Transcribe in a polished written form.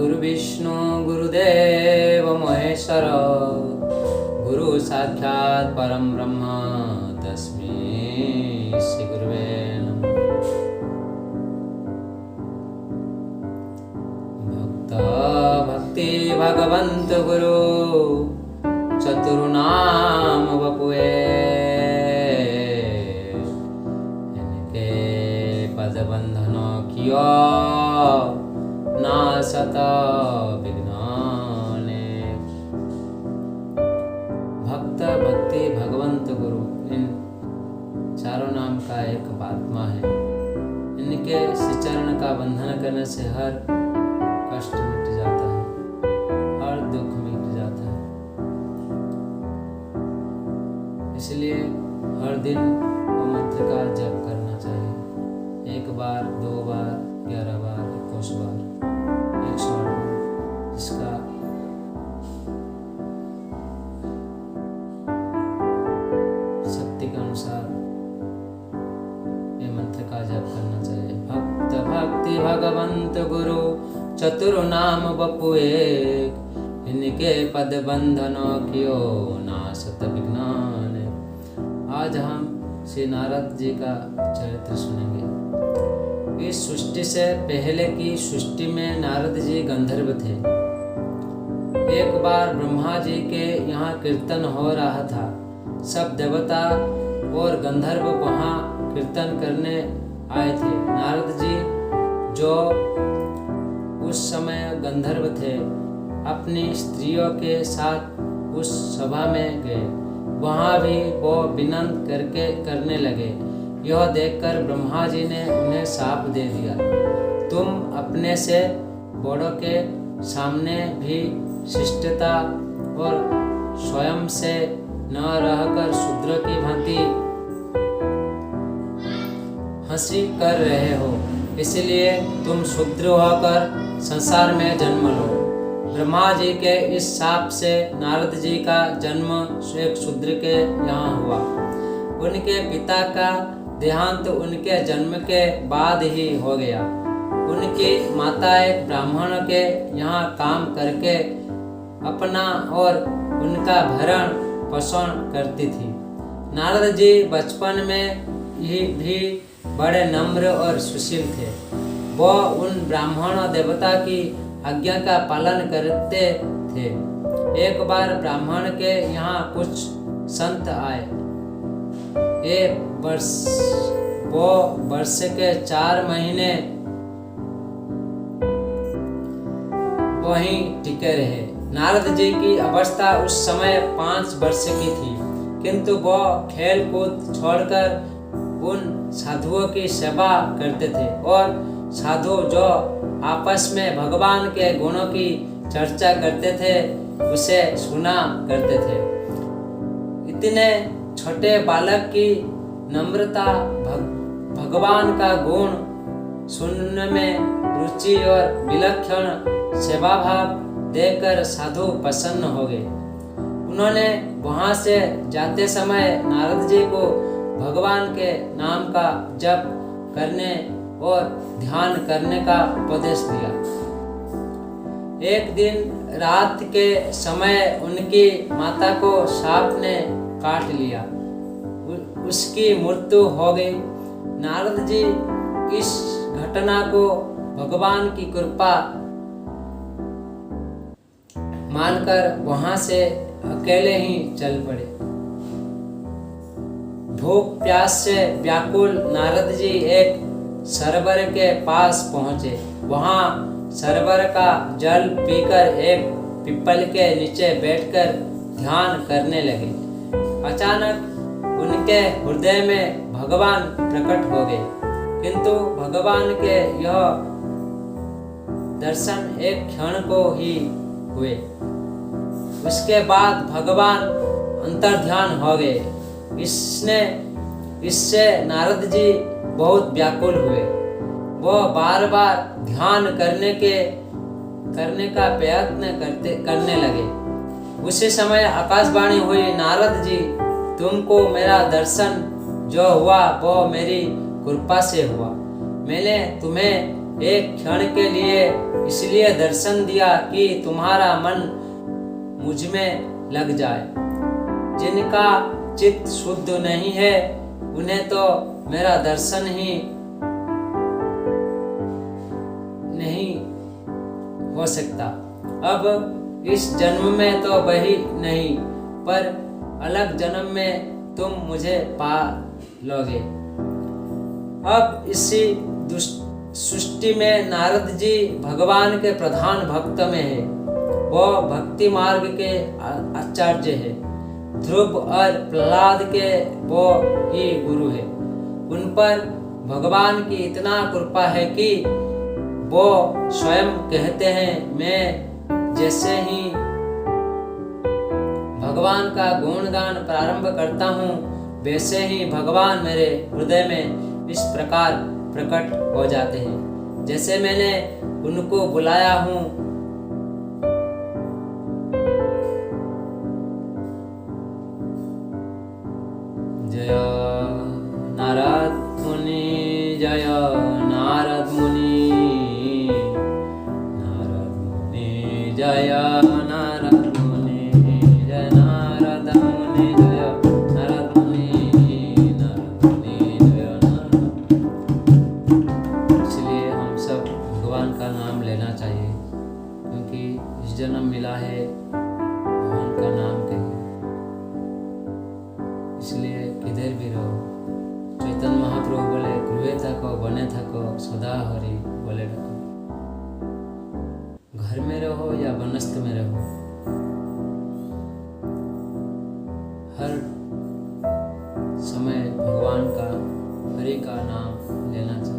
गुरु विष्णु गुरुदेव महेश्वर गुरु साक्षात् परम ब्रह्म तस्मै श्री गुरुवे नमः। भक्त भक्ति भगवंत गुरु चतुर्नाम बपुए इनके पद बंधन कियो नासत विघ्नाने। भक्त भक्ति भगवंत गुरु इन चारों नाम का एक आत्मा है। इनके श्री चरण का बंधन करने से हर कष्ट मिट जाता है, हर दुख मिट जाता है। इसलिए हर दिन वो मंत्र का जप करना चाहिए। 1 बार, 2 बार, 11 बार, 21 बार, 108 बार, जिसका शक्ति के अनुसार ये मंत्र का जप करना चाहिए। भक्त भक्ति भगवंत गुरु चतुर्नाम बपु एक, इनके पद बंधन कियो नासत विघ्नान। आज हम श्री नारद जी का चरित्र सुनेंगे। इस सृष्टि से पहले की सृष्टि में नारद जी गंधर्व थे। एक बार ब्रह्मा जी के यहाँ कीर्तन हो रहा था। सब देवता और गंधर्व वहाँ कीर्तन करने आए थे। नारद जी जो उस समय गंधर्व थे, अपनी स्त्रियों के साथ उस सभा में गए। वहाँ भी वो विनम्र करने लगे। यह देखकर ब्रह्मा जी ने उन्हें शाप दे दिया, तुम अपने से बड़ों के सामने भी शिष्टता और स्वयं से न रहकर शूद्र की भांति हंसी कर रहे हो, इसलिए तुम शूद्र होकर संसार में जन्म लो। ब्रह्मा जी के इस शाप से नारद जी का जन्म एक शूद्र के यहाँ हुआ। उनके पिता का देहांत उनके जन्म के बाद ही हो गया। उनकी माता एक ब्राह्मण के यहाँ काम करके अपना और उनका भरण पोषण करती थी। नारद जी बचपन में ही भी बड़े नम्र और सुशील थे। वो उन ब्राह्मण देवता की आज्ञा का पालन करते थे। एक बार ब्राह्मण के यहाँ कुछ संत आए। वो वर्ष के 4 महीने वहीं टिके रहे। नारद जी की अवस्था उस समय 5 वर्ष की थी, किंतु वो खेल कूद छोड़कर उन साधुओं की सेवा करते थे और साधु जो आपस में भगवान के गुणों की चर्चा करते थे उसे सुना करते थे। इतने छोटे बालक की नम्रता, भगवान का गुण सुनने में रुचि और विलक्षण सेवा भाव देखकर साधु प्रसन्न हो गए। उन्होंने वहां से जाते समय नारद जी को भगवान के नाम का जप करने और ध्यान करने का उपदेश दिया। एक दिन रात के समय उनकी माता को सांप ने काट लिया, उसकी मृत्यु हो गई। नारद जी इस घटना को भगवान की कृपा मानकर वहां से अकेले ही चल पड़े। भूख प्यास से व्याकुल नारद जी एक सरोवर के पास पहुंचे। वहां सरोवर का जल पीकर एक पीपल के नीचे बैठकर ध्यान करने लगे। अचानक उनके हृदय में भगवान प्रकट हो गए, किंतु भगवान के यह दर्शन एक क्षण को ही हुए। उसके बाद भगवान अंतर्ध्यान हो गए। इससे नारद जी बहुत व्याकुल हुए। वो बार बार ध्यान करने का प्रयत्न करने लगे। उसी समय आकाशवाणी हुई, नारद जी तुमको मेरा दर्शन जो हुआ वो मेरी कृपा से हुआ। मैंने तुम्हें एक क्षण के लिए इसलिए दर्शन दिया कि तुम्हारा मन मुझ में लग जाए। जिनका चित्त शुद्ध नहीं है उन्हें तो मेरा दर्शन ही नहीं हो सकता। अब इस जन्म में तो वही नहीं, पर अलग जन्म में तुम मुझे पा लोगे। अब इसी सृष्टि में नारद जी भगवान के प्रधान भक्त में है। वो भक्ति मार्ग के आचार्य है। ध्रुव और प्रहलाद के वो ही गुरु है। उन पर भगवान की इतना कृपा है कि वो स्वयं कहते हैं, मैं जैसे ही भगवान का गुणगान प्रारंभ करता हूँ वैसे ही भगवान मेरे हृदय में इस प्रकार प्रकट हो जाते हैं जैसे मैंने उनको बुलाया हूँ। जय नारद मुनि, जय नारद मुनि, नारद मुनि, जय नारद मुनि, जय नारद मुनि, जय नारद मुनि, नारद मुनि, जय नारद। इसलिए हम सब भगवान का नाम लेना चाहिए, क्योंकि इस जन्म मिला है भगवान का नाम कहिए। इसलिए किधर भी रहो, चैतन्य महाप्रभु बोले गृहे थको बने थको सदा हरि बोले रखो। घर में रहो या वनस्थ में रहो, हर समय भगवान का हरि का नाम लेना चाहिए।